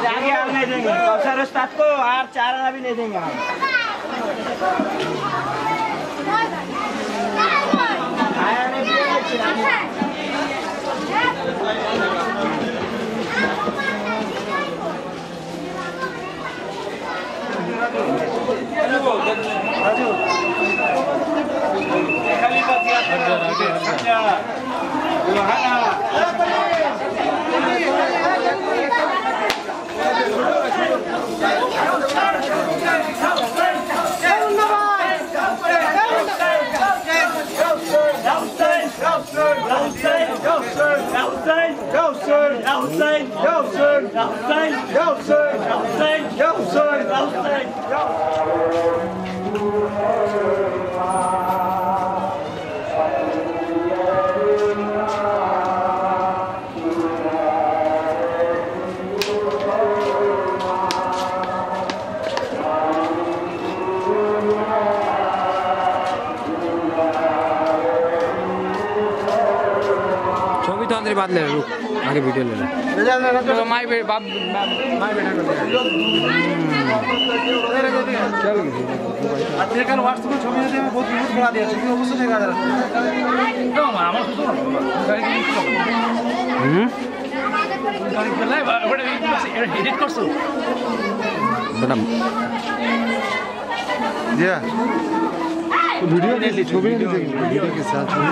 आगे आप नहीं देंगे कौशल उस्ताद को और 4 आना भी नहीं देंगे हम। बात ले रुक आगे वीडियो ले ले माई बेटा আজকাল হোয়াটসঅ্যাপে ছবি যদি আমি বহুত বিপদ বলা দিয়েছি কি অবস্থা দেখা যায় তো আমার শুধু এডিট করছো ম্যাডাম জি वीडियो नहीं ली छवि नहीं देखी वीडियो के साथ छवि